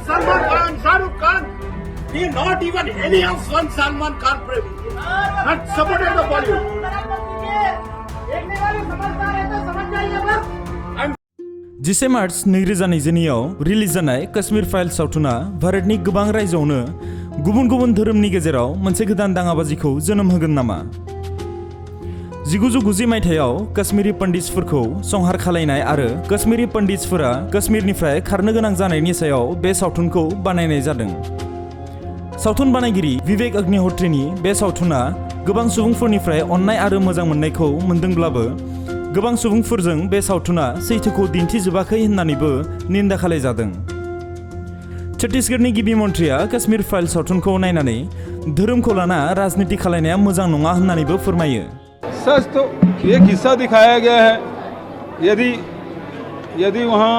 Salman Khan, Shah Rukh Khan, he not even any of one Salman Khan not supported the Bollywood. जिसे मार्च 2022 release जानाय Kashmir files सावथुना भारतनि गोबां रायजोआवनो गुबुन गुबुन धोरोमनि गेजेराव मोनसे गोदान दाङाबाजिखौ जोनोम होगोन नामा? 1990 मायथाइयाव काश्मीरी पंडितफोरखौ संहार खालायनाय आरो काश्मीरी पंडितफोरा काश्मीरनिफ्राय खारनो गोनां जानायनि सायाव बे सावथुनखौ बानायनाय जादों। सावथुन बानायगिरि विवेक अग्निहोत्रीनि बे सावथुना गोबां सुबुंफोरनिफ्राय अननाय आरो मोजां मोननायखौ मोनदोंब्लाबो गोबां सुबुंफोरजों बे सावथुना सैथोखौ दिन्थिजोबाखै होननानैबो निन्दा खालायजादों। छत्तीसगढ़नि गिबि मन्थ्रिया काश्मीर फाइल्स सावथुनखौ नायनानै धोरोमखौ लाना राजनीति खालायनाया मोजां नङा होननानैबो फोरमायो। सच तो एक हिस्सा दिखाया गया है। यदि वहाँ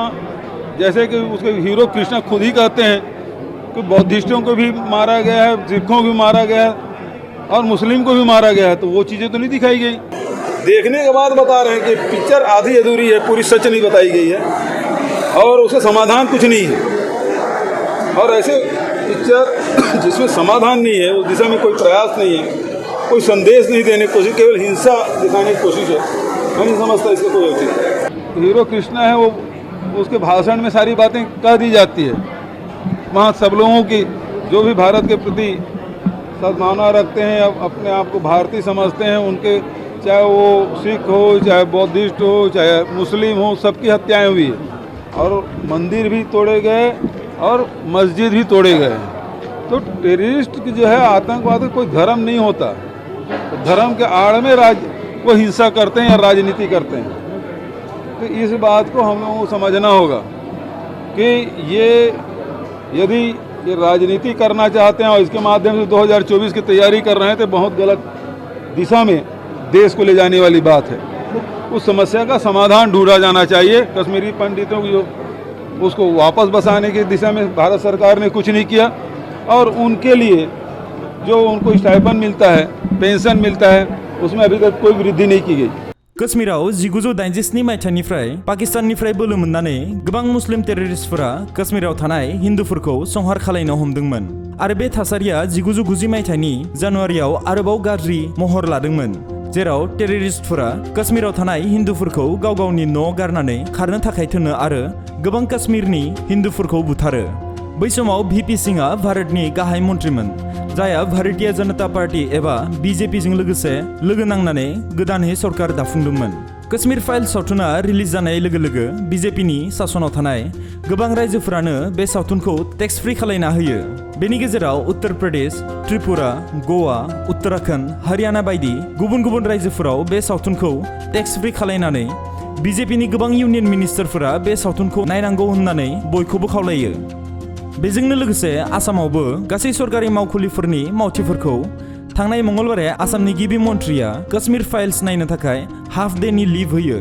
जैसे कि उसके हीरो कृष्णा खुद ही कहते हैं कि बौद्धिस्टों को भी मारा गया है, सिखों को भी मारा गया है और मुस्लिम को भी मारा गया है, तो वो चीज़ें तो नहीं दिखाई गई। देखने के बाद बता रहे हैं कि पिक्चर आधी अधूरी है, पूरी सच नहीं बताई गई है और उसका समाधान कुछ नहीं है। और ऐसे पिक्चर जिसमें समाधान नहीं है, उस दिशा में कोई प्रयास नहीं है, कोई संदेश नहीं देने की कोशिश, केवल हिंसा दिखाने की कोशिश है, मैं नहीं समझता इसका कोई औचित्य। हीरो कृष्णा है, वो उसके भाषण में सारी बातें कह दी जाती है। वहाँ सब लोगों की जो भी भारत के प्रति सद्भावना रखते हैं, अपने आप को भारतीय समझते हैं, उनके चाहे वो सिख हो, चाहे बौद्धिस्ट हो, चाहे मुस्लिम हो, सबकी हत्याएं हुई है और मंदिर भी तोड़े गए और मस्जिद भी तोड़े गए। तो टेररिस्ट की जो है आतंकवाद कोई धर्म नहीं होता, तो धर्म के आड़ में वो हिंसा करते हैं या राजनीति करते हैं। तो इस बात को हम लोगों को समझना होगा कि यदि ये राजनीति करना चाहते हैं और इसके माध्यम से 2024 की तैयारी कर रहे हैं, तो बहुत गलत दिशा में देश को ले जाने वाली बात है। उस समस्या का समाधान ढूंढा जाना चाहिए। कश्मीरी पंडितों की जो उसको वापस बसाने की दिशा में भारत सरकार ने कुछ नहीं किया और उनके लिए जो उनको स्टाइपेंड मिलता है, पेंशन मिलता है, उसमें अभी तक कोई वृद्धि नहीं की गई। काश्मीराव 1987 मायथाइनिफ्राय पाकिस्ताननिफ्राय बोलो मोननानै गोबां मुस्लिम टेररिस्टफोरा काश्मीराव थानाय हिन्दुफोरखौ संहार खालायनो हमदोंमोन आरो बे थासारिया 1990 मायथाइनि जानुवारियाव आरोबाव गाज्रि महर लादोंमोन, जेराव टेररिस्टफोरा काश्मीराव थानाय हिन्दुफोरखौ गाव गावनि न' गारनानै खारनो थाखाय थिनो आरो गोबां काश्मीरनि हिन्दुफोरखौ बुथारो। बै समाव भिपि सिंहआ भारतनि गाहाय मन्थ्रिमोन, जायहा भारतीय जनता पार्टी एबा बीजेपीजों लोगोसे लोगो नांनानै गोदानै सरकार दाफुंदोंमोन। काश्मीर फाइल्स सावथुना रिलिज जानाय लोगो लोगो बीजेपीनि सासनाव थानाय गोबां रायजोफोरानो बे सावथुनखौ टेक्स फ्रि खालायना होयो। बेनि गेजेराव उत्तर प्रदेश, त्रिपुरा, गोवा, उत्तराखन्ड, हरियाणा बायदि गुबुन गुबुन रायजोफोराव बे सावथुनखौ टेक्स फ्रि खालायनानै बीजेपीनि गोबां इउनियन मिनिस्टारफोरा बे सावथुनखौ नायनांगौ होननानै बयखौबो खावलायो। बेजोंनो लोगोसे आसामावबो गासै सरकारि मावखुलिफोरनि मावथिफोरखौ थांनाय मंगलबारे आसामनि गिबि मन्थ्रिया काश्मीर फाइल्स नायनो थाखाय हाफ डेनि लिभ होयो।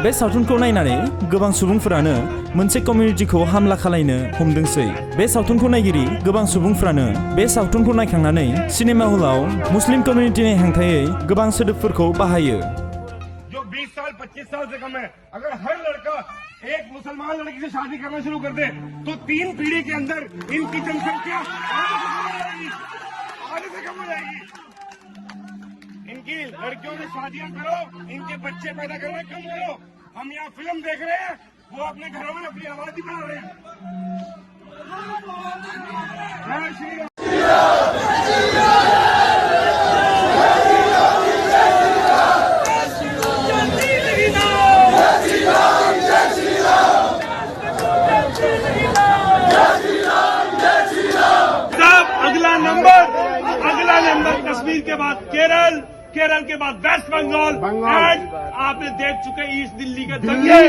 बे सावथुनखौ नायनानै गोबां सुबुंफोरानो मोनसे कमिउनिटिखौ हामला खालायनो हमदोंसै। बे सावथुनखौ नायगिरि गोबां सुबुंफोरानो बे सावथुनखौ नायखांनानै सिनेमा हलाव मुस्लिम कमिउनिटिनि हेंथायै गोबां सोदोबफोरखौ बाहायो। 20 साल 25 साल से कम है, अगर हर लड़का एक मुसलमान लड़की से शादी करना शुरू कर दे तो 3 पीढ़ी के अंदर इनकी जनसंख्या आधे से कम हो जाएगी। इनकी लड़कियों से शादियां करो, इनके बच्चे पैदा करना कम करो। हम यहाँ फिल्म देख रहे हैं, वो अपने घरों में अपनी आबादी बढ़ा रहे हैं। जय श्री राम। अगला नंबर कश्मीर के बाद केरल के बाद वेस्ट बंगाल एंड आपने देख चुके ईस्ट दिल्ली के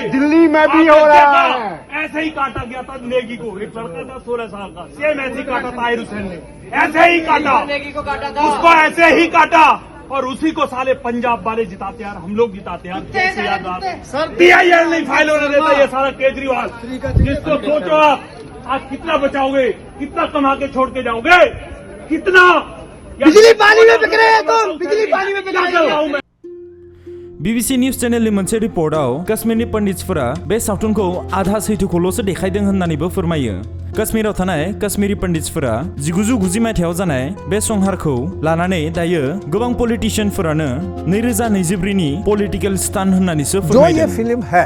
दिल्ली में भी हो रहा है। ऐसे ही काटा गया था नेगी को, एक लड़का था 16 साल का, सेम ऐसे ही काटा ताहिर हुसैन ने, ऐसे ही काटा नेगी को, काटा था उसको ऐसे ही काटा और उसी को साले पंजाब वाले जिताते यार, हम लोग जिताते यार। PIL नहीं फाइल होने देता ये सारा केजरीवाल। जिसको सोचो आप आज कितना बचाओगे, कितना कमा के छोड़ के जाओगे, कितना बिजली पानी में बिक रहे हैं, तो बिजली पानी में बिक रहे हैं। BBC निउज चेनेलनि मोनसे रिपर्टआव काश्मीरनि पण्डितफोरा बे सावथुनखौ आधा सैथोखौल'सो देखायदों होननानैबो फोरमायो। काश्मीराव थानाय काश्मीरी पण्डितफोरा 1990 मायथाइयाव जानाय बे संहारखौ लानानै दायो गोबां पलिटिशियानफोरानो 2024 नि पलिटिकल स्टान्ट होननानैसो जो फोरमायदों। ये फिल्म है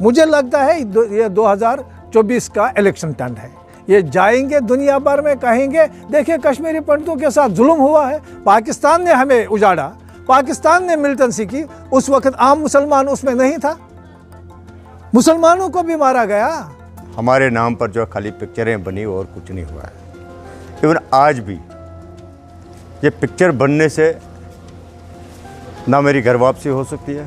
मुझे लगता है ये 2024 का इलेक्शन स्टंट है। ये जाएंगे दुनिया भर में कहेंगे देखिए कश्मीरी पंडितों के साथ जुल्म हुआ है, पाकिस्तान ने हमें उजाड़ा, पाकिस्तान ने मिलिटेंसी की, उस वक्त आम मुसलमान उसमें नहीं था, मुसलमानों को भी मारा गया। हमारे नाम पर जो खाली पिक्चरें बनी और कुछ नहीं हुआ है। इवन आज भी ये पिक्चर बनने से ना मेरी घर वापसी हो सकती है,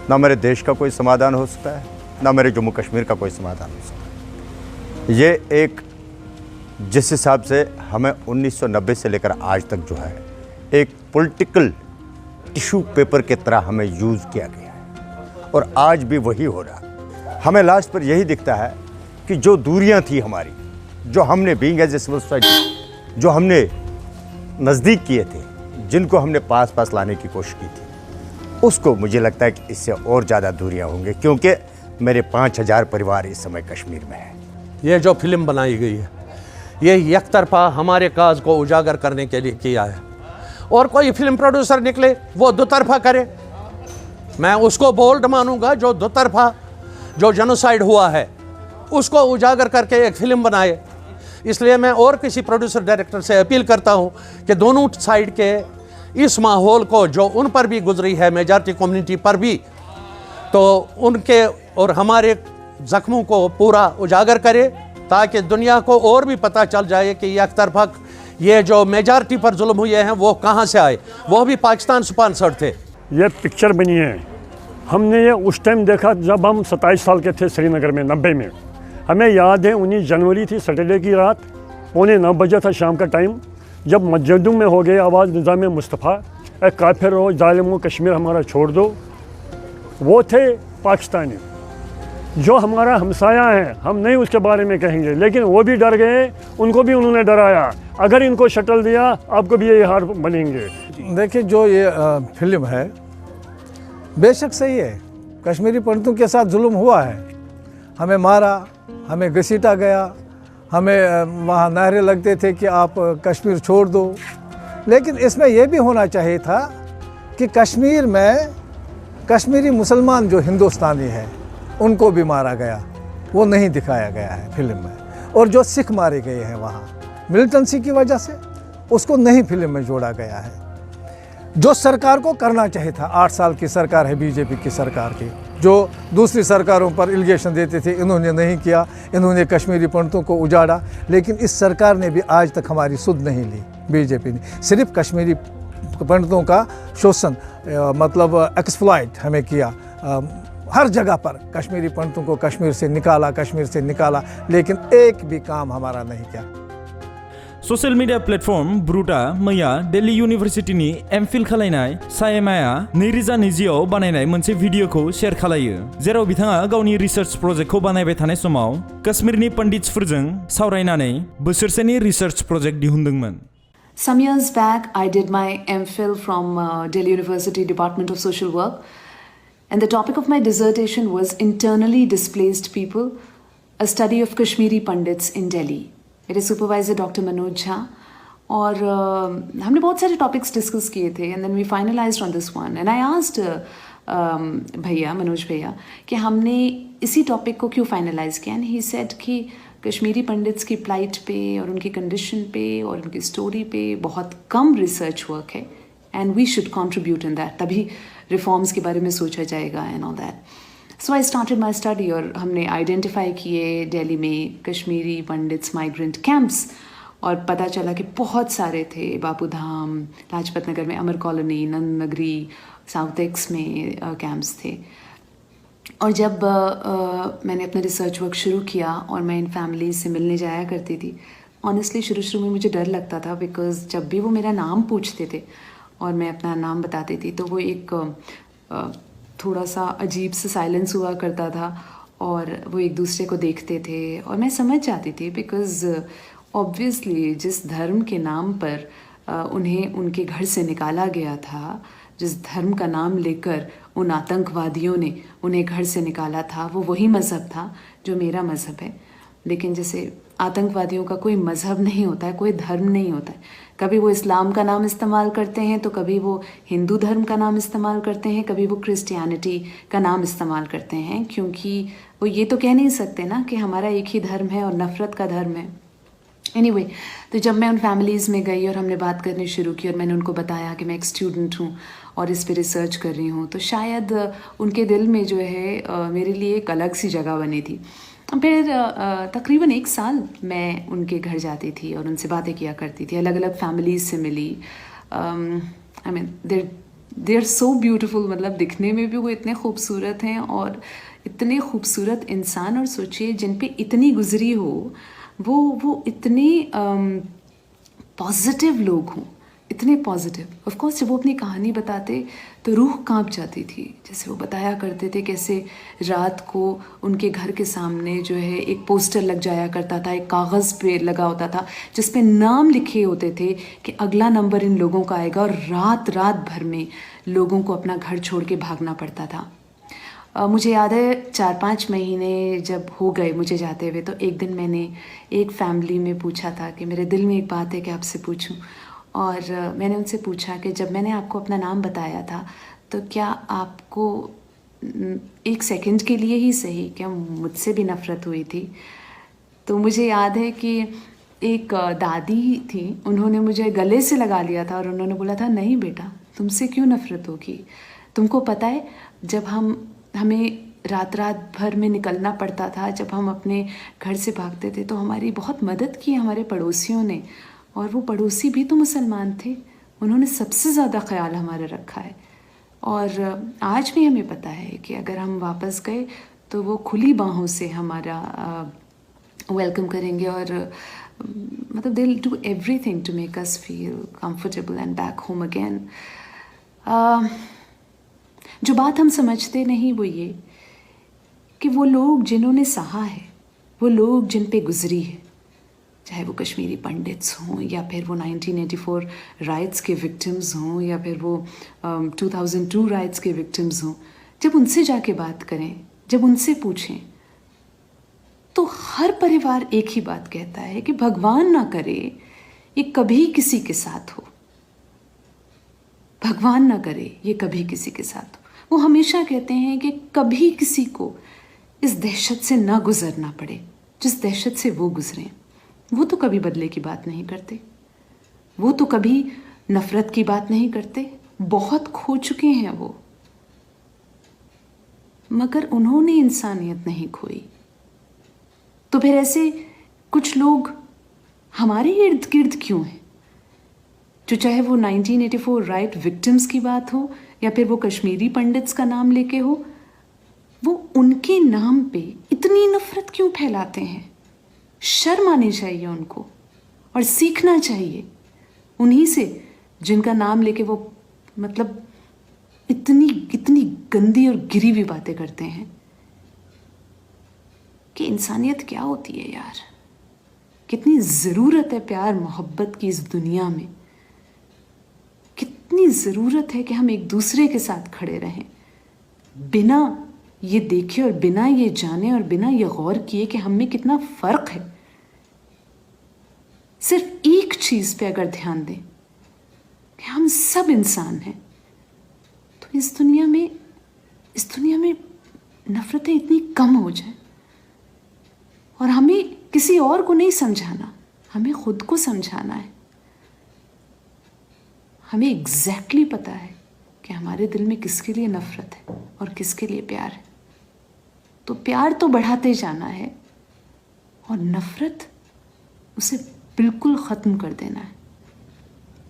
ना मेरे देश का कोई समाधान हो सकता है, ना मेरे जम्मू कश्मीर का कोई समाधान हो सकता है। ये एक जिस हिसाब से हमें 1990 से लेकर आज तक जो है एक पॉलिटिकल टिश्यू पेपर की तरह हमें यूज़ किया गया है और आज भी वही हो रहा है। हमें लास्ट पर यही दिखता है कि जो दूरियां थी हमारी, जो हमने being as a civil society जो हमने नज़दीक किए थे, जिनको हमने पास पास लाने की कोशिश की थी, उसको मुझे लगता है कि इससे और ज़्यादा दूरियां होंगी, क्योंकि मेरे 5000 परिवार इस समय कश्मीर में है। ये जो फिल्म बनाई गई है ये एक तरफा हमारे काज को उजागर करने के लिए किया है, और कोई फिल्म प्रोड्यूसर निकले वो दो तरफा करे, मैं उसको बोल्ड मानूंगा। जो दो तरफा जो जेनोसाइड हुआ है उसको उजागर करके एक फिल्म बनाए। इसलिए मैं और किसी प्रोड्यूसर डायरेक्टर से अपील करता हूं कि दोनों साइड के इस माहौल को जो उन पर भी गुजरी है, मेजॉरिटी कम्युनिटी पर भी, तो उनके और हमारे जख्मों को पूरा उजागर करे, ताकि दुनिया को और भी पता चल जाए कि एक तरफा ये जो मेजॉरिटी पर जुल्म हुए हैं वो कहाँ से आए, वो भी पाकिस्तान स्पॉन्सर्ड थे। ये पिक्चर बनी है, हमने ये उस टाइम देखा जब हम 27 साल के थे, श्रीनगर में 90 में। हमें याद है 19 जनवरी थी, सैटरडे की रात, 8:45 बजे था शाम का टाइम, जब मस्जिदों में हो गई आवाज़ निज़ाम मुस्तफ़ा, ए काफिर हो जालिमो कश्मीर हमारा छोड़ दो। वो थे पाकिस्तानी जो हमारा हमसाया है, हम नहीं उसके बारे में कहेंगे, लेकिन वो भी डर गए, उनको भी उन्होंने डराया, अगर इनको शटल दिया आपको भी ये हार बनेंगे। देखिए जो ये फिल्म है बेशक सही है, कश्मीरी पंडितों के साथ जुल्म हुआ है, हमें मारा, हमें घसीटा गया, हमें वहाँ नारे लगते थे कि आप कश्मीर छोड़ दो, लेकिन इसमें यह भी होना चाहिए था कि कश्मीर में कश्मीरी मुसलमान जो हिंदुस्तानी है उनको भी मारा गया, वो नहीं दिखाया गया है फिल्म में। और जो सिख मारे गए हैं वहाँ मिलिटेंसी की वजह से, उसको नहीं फिल्म में जोड़ा गया है। जो सरकार को करना चाहिए था, 8 साल की सरकार है बीजेपी की सरकार की, जो दूसरी सरकारों पर एलिगेशन देते थे, इन्होंने नहीं किया, इन्होंने कश्मीरी पंडितों को उजाड़ा, लेकिन इस सरकार ने भी आज तक हमारी सुध नहीं ली। बीजेपी ने सिर्फ कश्मीरी पंडितों का शोषण मतलब एक्सप्लॉइट हमें किया, हर जगह पर कश्मीरी पंडितों को कश्मीर से निकाला, लेकिन एक भी काम हमारा नहीं किया। ससियेल मिडिया प्लेटफर्म ब्रुटा मैया दिल्ली यूनिभार्सिटीनि एमफिल खालायनाय सायमाया 2020 आव बानायनाय मोनसे भिडिअखौ शेयार खालायो, जेराव बिथाङा गावनि रिसार्च प्रोजेक्टखौ बानायबाय थानाय समाव काश्मीरनि पण्डितफोरजों सावरायनानै बोसोरसेनि रिसार्च प्रोजेक्ट दिहुनदोंमोन। Some years back, I did my MPhil from Delhi University Department of Social Work, and the topic of my dissertation was Internally Displaced People, a study of Kashmiri Pandits in Delhi. मेरे supervisor doctor Manoj Jha, और हमने बहुत सारे topics discuss किए थे, and then we finalised on this one, and I asked भैया मनोज भैया कि हमने इसी टॉपिक को क्यों फाइनलाइज किया, एंड ही सेड कि कश्मीरी पंडित्स की प्लाइट पे और उनकी कंडीशन पे और उनकी स्टोरी पे बहुत कम रिसर्च वर्क है, and we should contribute in that, तभी रिफॉर्म्स के बारे में सोचा जाएगा and all that. So I started my study, और हमने आइडेंटिफाई किए दिल्ली में कश्मीरी पंडित्स माइग्रेंट कैंप्स, और पता चला कि बहुत सारे थे, बापू धाम, लाजपत नगर में अमर कॉलोनी, नंद नगरी, साउथ एक्स में कैंप्स थे। और जब मैंने अपना रिसर्च वर्क शुरू किया और मैं इन फैमिलीज से मिलने जाया करती थी, ऑनेस्टली शुरू में मुझे डर लगता था, बिकॉज जब भी वो मेरा नाम पूछते थे और मैं अपना नाम बताती थी तो वो एक थोड़ा सा अजीब सा साइलेंस हुआ करता था, और वो एक दूसरे को देखते थे, और मैं समझ जाती थी बिकॉज ऑब्वियसली जिस धर्म के नाम पर उन्हें उनके घर से निकाला गया था, जिस धर्म का नाम लेकर उन आतंकवादियों ने उन्हें घर से निकाला था, वो वही मज़हब था जो मेरा मज़हब है। लेकिन जैसे आतंकवादियों का कोई मज़हब नहीं होता है, कोई धर्म नहीं होता है। कभी वो इस्लाम का नाम इस्तेमाल करते हैं, तो कभी वो हिंदू धर्म का नाम इस्तेमाल करते हैं, कभी वो क्रिश्चियनिटी का नाम इस्तेमाल करते हैं, क्योंकि वो ये तो कह नहीं सकते ना कि हमारा एक ही धर्म है और नफ़रत का धर्म है। एनीवे, तो जब मैं उन फैमिलीज़ में गई और हमने बात करनी शुरू की और मैंने उनको बताया कि मैं एक स्टूडेंट हूँ और इस पे रिसर्च कर रही हूँ, तो शायद उनके दिल में जो है मेरे लिए एक अलग सी जगह बनी थी। फिर तकरीबन 1 साल मैं उनके घर जाती थी और उनसे बातें किया करती थी, अलग अलग फैमिलीज़ से मिली। I mean they are so beautiful, मतलब दिखने में भी वो इतने खूबसूरत हैं और इतने खूबसूरत इंसान, और सोचिए जिन पे इतनी गुजरी हो, वो इतने पॉजिटिव लोग हों, इतने पॉजिटिव। ऑफ कोर्स जब वो अपनी कहानी बताते तो रूह कांप जाती थी। जैसे वो बताया करते थे कैसे रात को उनके घर के सामने जो है एक पोस्टर लग जाया करता था, एक कागज़ पे लगा होता था जिस पे नाम लिखे होते थे कि अगला नंबर इन लोगों का आएगा, और रात रात भर में लोगों को अपना घर छोड़ के भागना पड़ता था। मुझे याद है 4-5 महीने जब हो गए मुझे जाते हुए, तो एक दिन मैंने एक फैमिली में पूछा था कि मेरे दिल में एक बात है कि आपसे पूछूं। और मैंने उनसे पूछा कि जब मैंने आपको अपना नाम बताया था तो क्या आपको 1 सेकंड के लिए ही सही क्या मुझसे भी नफ़रत हुई थी? तो मुझे याद है कि एक दादी थी, उन्होंने मुझे गले से लगा लिया था और उन्होंने बोला था, नहीं बेटा, तुमसे क्यों नफ़रत होगी? तुमको पता है जब हमें रात रात भर में निकलना पड़ता था, जब हम अपने घर से भागते थे, तो हमारी बहुत मदद की हमारे पड़ोसियों ने, और वो पड़ोसी भी तो मुसलमान थे। उन्होंने सबसे ज़्यादा ख्याल हमारा रखा है। और आज भी हमें पता है कि अगर हम वापस गए तो वो खुली बाहों से हमारा वेलकम करेंगे, और मतलब they will do everything to make us feel comfortable and back home again. जो बात हम समझते नहीं वो ये कि वो लोग जिन्होंने सहा है, वो लोग जिन पे गुजरी है, चाहे वो कश्मीरी पंडित्स हों, या फिर वो 1984 राइट्स के विक्टिम्स हों, या फिर वो 2002 राइट्स के विक्टिम्स हों, जब उनसे जाके बात करें, जब उनसे पूछें, तो हर परिवार एक ही बात कहता है कि भगवान ना करे ये कभी किसी के साथ हो, भगवान ना करे ये कभी किसी के साथ हो। वो हमेशा कहते हैं कि कभी किसी को इस दहशत से ना गुजरना पड़े जिस दहशत से वो गुजरे। वो तो कभी बदले की बात नहीं करते, वो तो कभी नफरत की बात नहीं करते, बहुत खो चुके हैं वो, मगर उन्होंने इंसानियत नहीं खोई। तो फिर ऐसे कुछ लोग हमारे इर्द गिर्द क्यों हैं, जो चाहे वो 1984 राइट विक्टिम्स की बात हो या फिर वो कश्मीरी पंडित्स का नाम लेके हो, वो उनके नाम पे इतनी नफरत क्यों फैलाते हैं? शर्म आनी चाहिए उनको और सीखना चाहिए उन्हीं से जिनका नाम लेके वो मतलब इतनी गंदी और गिरी हुई बातें करते हैं कि इंसानियत क्या होती है यार। कितनी ज़रूरत है प्यार मोहब्बत की इस दुनिया में, कितनी ज़रूरत है कि हम एक दूसरे के साथ खड़े रहें, बिना ये देखे और बिना ये जाने और बिना ये गौर किए कि हम में कितना फ़र्क है। सिर्फ एक चीज़ पे अगर ध्यान दें कि हम सब इंसान हैं, तो इस दुनिया में नफ़रतें इतनी कम हो जाएं। और हमें किसी और को नहीं समझाना, हमें खुद को समझाना है। हमें एग्जैक्टली पता है कि हमारे दिल में किसके लिए नफ़रत है और किसके लिए प्यार है। तो प्यार तो बढ़ाते जाना है और नफ़रत उसे बिल्कुल ख़त्म कर देना है।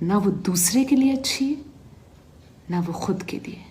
ना वो दूसरे के लिए अच्छी है, ना वो खुद के लिए।